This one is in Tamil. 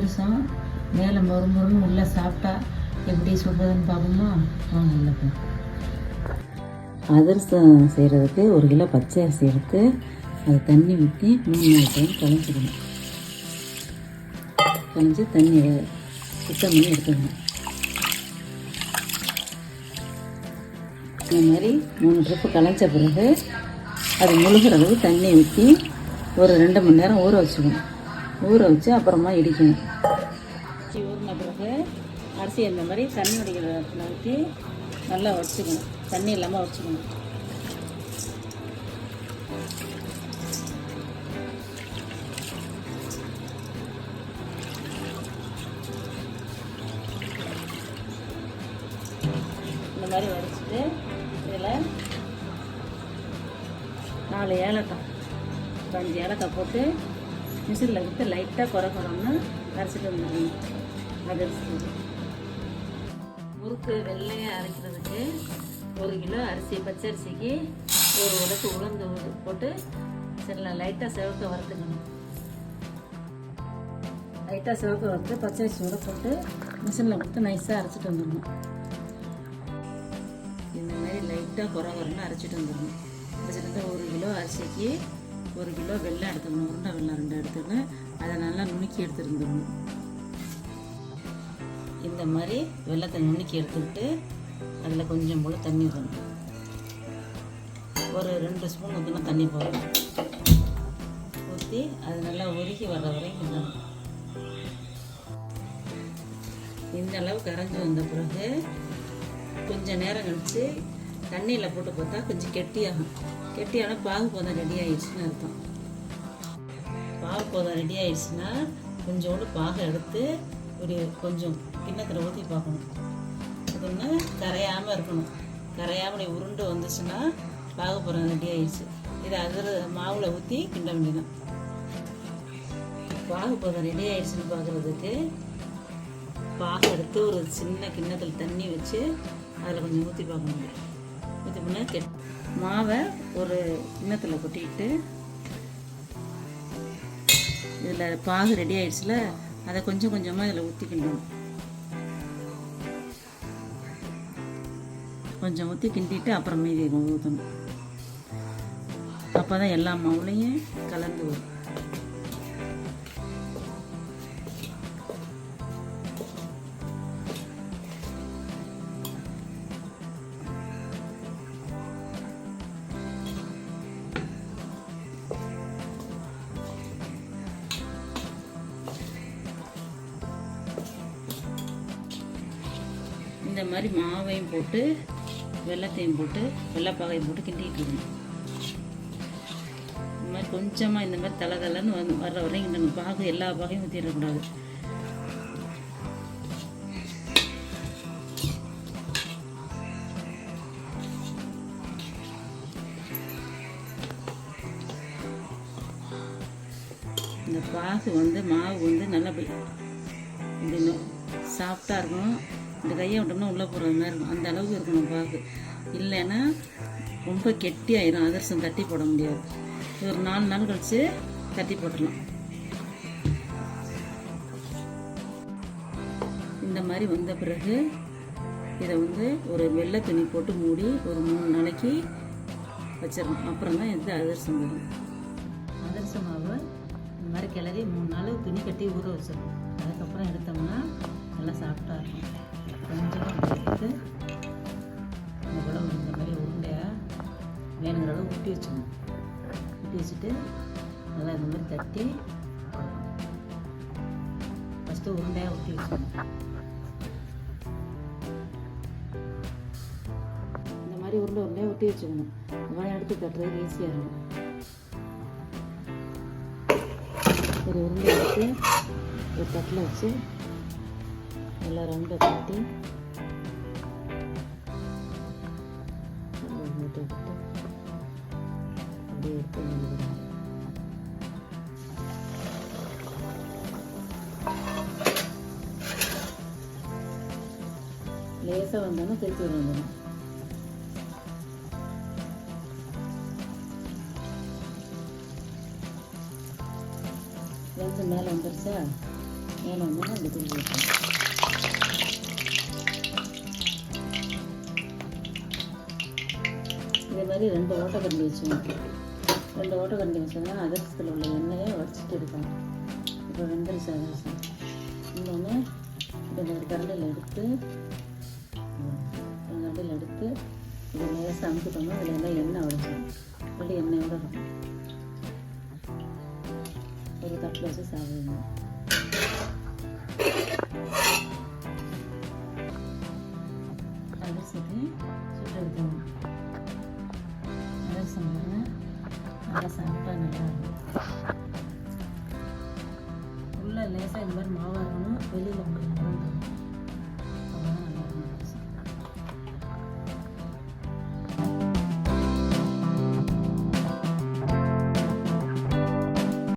அதிரசம் மேலே மொறுமொறுன்னு உள்ளே சாப்பிட்டா எப்படி சொல்கிறதுன்னு பார்ப்போமா? வாங்க உள்ள போய். அதிரசம் செய்கிறதுக்கு 1 கிலோ பச்சை அரிசி எடுத்து அதை தண்ணி ஊற்றி 3-4 டைம் களைஞ்சிக்கணும். களைஞ்சி தண்ணியை சுத்தம் பண்ணி எடுத்துக்கணும். இந்த மாதிரி 3 ட்ரிப்பு களைஞ்ச பிறகு அது முழுகிற அளவு தண்ணி ஊற்றி ஒரு 2 மணி நேரம் ஊற வச்சுக்கணும். ஊற வச்சு அப்புறமா இடிக்கணும். ஊறின பிறகு அரிசி இந்த மாதிரி தண்ணி உடைக்கிற இடத்துல ஊற்றி நல்லா வச்சுக்கணும். தண்ணி இல்லாமல் வச்சுக்கணும். இந்த மாதிரி வடிச்சிட்டு இதில் 4 ஏலக்காய் 5 ஏலக்காய் போட்டு மிஷினில் விட்டு லைட்டாக குறைக்கணும்னு அரைச்சிட்டு வந்துடணும். அதிரசம் முறுக்கு வெள்ளையாக அரைக்கிறதுக்கு 1 கிலோ அரிசி பச்சரிசிக்கு 1 உலக்கு உளுந்து போட்டு சரில லைட்டாக சிவக்க வறுத்துக்கணும். லைட்டாக சிவக்க வறுத்து பச்சரிசியோட போட்டு மிஷினில் கொடுத்து நைஸாக அரைச்சிட்டு வந்துடணும். இந்த மாதிரி லைட்டாக குறை வரணும் அரைச்சிட்டு வந்துடணும். அரைச்சிட்டு 1 கிலோ அரிசிக்கு 1 கிலோ வெல்லம் எடுத்துக்கணும். உருண்டை வெல்லம் 2 எடுத்துக்கணும். அதை நல்லா நுணுக்கி எடுத்துருந்துடணும். இந்த மாதிரி வெல்லத்தை நுணுக்கி எடுத்துக்கிட்டு அதில் கொஞ்சம் போல் தண்ணி ஊற்றணும். ஒரு 2 ஸ்பூன் ஊற்றினா தண்ணி போடணும். ஊற்றி அது நல்லா உருகி வர்ற வரையும் கிண்டணும். இந்த அளவு கரைஞ்சி வந்த பிறகு கொஞ்சம் நேரம் கழித்து தண்ணியில் போட்டு பார்த்தா கொஞ்சம் கெட்டியாகும். கெட்டியான பாகுபதம் ரெடி ஆயிடுச்சுன்னு அர்த்தம். பாகுபதம் ரெடி ஆயிடுச்சுன்னா கொஞ்சோண்டு பாகை எடுத்து ஒரு கொஞ்சம் கிண்ணத்தில் ஊற்றி பார்க்கணும். அது ஒன்று கரையாமல் இருக்கணும். கரையாமல் உருண்டு வந்துச்சுன்னா பாகுபதம் ரெடி ஆயிடுச்சு. இதை மாவில் ஊற்றி கிண்ட வேண்டியதான். பாகுபதம் ரெடி ஆயிடுச்சுன்னு பார்க்குறதுக்கு பாகை எடுத்து ஒரு சின்ன கிண்ணத்தில் தண்ணி வச்சு அதில் கொஞ்சம் ஊற்றி பார்க்கணும். ஊற்றி பண்ண மாவை ஒரு கிண்ணத்தில் கொட்டிக்கிட்டு இதில் பாகு ரெடி ஆயிடுச்சுல அதை கொஞ்சம் கொஞ்சமாக இதில் ஊற்றிக்கிண்டணும். கொஞ்சம் ஊற்றி கிண்டிட்டு அப்புறம் மீதி ஊற்றணும். அப்போ தான் எல்லா மாவுலையும் கலந்து வரும். இந்த மாதிரி மாவையும் போட்டு வெல்லத்தையும் போட்டு வெள்ளைப்பாகையும் போட்டு கிண்டிகிட்டு இருக்கணும். இந்த மாதிரி கொஞ்சமாக இந்த மாதிரி தலைன்னு வர்ற வரையும் கிண்டணும். பாகு எல்லா பாகையும் ஊற்றிடக்கூடாது. இந்த பாகு மாவு நல்லா இந்த சாஃப்டாக இருக்கணும். இந்த கையை விட்டோம்னா உள்ளே போடுற மாதிரி இருக்கும். அந்த அளவுக்கு இருக்கணும் பாகு. இல்லைன்னா ரொம்ப கெட்டி ஆயிரும். அதிரசம் தட்டி போட முடியாது. ஒரு 4 நாள் கழித்து தட்டி போட்டுடலாம். இந்த மாதிரி வந்த பிறகு இதை ஒரு வெள்ளை துணி போட்டு மூடி ஒரு 3 நாளைக்கு வச்சிடணும். அப்புறம் தான் இது அதிரசம் வரும். அதிரச மாவு இந்த மாதிரி கிளறி 3 நாள் துணி கட்டி ஊற வச்சிடணும். அதுக்கப்புறம் எடுத்தோம்னா நல்லா சாஃப்டாக இருக்கும். கொஞ்சமாக எடுத்து இந்த கூட இந்த மாதிரி உருண்டையாக வேணுங்கிற அளவு ஊட்டி வச்சுக்கணும். ஊட்டி வச்சுட்டு நல்லா இந்த மாதிரி தட்டி ஃபஸ்ட்டு உருண்டையாக ஊட்டி வச்சுக்கணும். இந்த மாதிரி உருண்டையாக ஊட்டி வச்சுக்கணும். இந்த மாதிரி எடுத்து தட்டுறதுக்கு ஈஸியாக இருக்கும். ஒரு உருண்டை எடுத்து ஒரு தட்டில் வச்சு நல்லா ரவுண்டை கட்டி மூட்டை விட்டு அப்படியே எடுத்து லேசாக வந்தாலும் திருப்பி வந்துடும். மேலே வந்துருச்சா மேலே வந்து அப்படி திருப்பி வைக்கணும். இதே மாதிரி 2 ஓட்டக்கரண்டி வச்சுக்கணும். 2 ஓட்டக்கரண்டி வச்சோம்னா அதிரசத்தில் உள்ள எண்ணெயை வடிச்சிட்டு இருக்காங்க. இப்போ வெந்துருச்சு அதிரசம். இன்னொன்று இதை ஒரு கரண்டியில் எடுத்து இதை லேசாக அமுக்கிட்டோம்னா அதில் எல்லாம் எண்ணெய் வடிச்சிடும். அப்படி எண்ணெயோடு இருக்கும். ஒரு தட்டில் வச்சு சாப்பிடணும். அதிரசத்தை சுட்டு எடுக்கணும். அதிரசம் நல்லா சாப்பிட்டா நல்லா இருக்கும். உள்ள லேசாக இந்த மாதிரி மாவாக இருக்கணும். வெளியில் உங்களுக்கு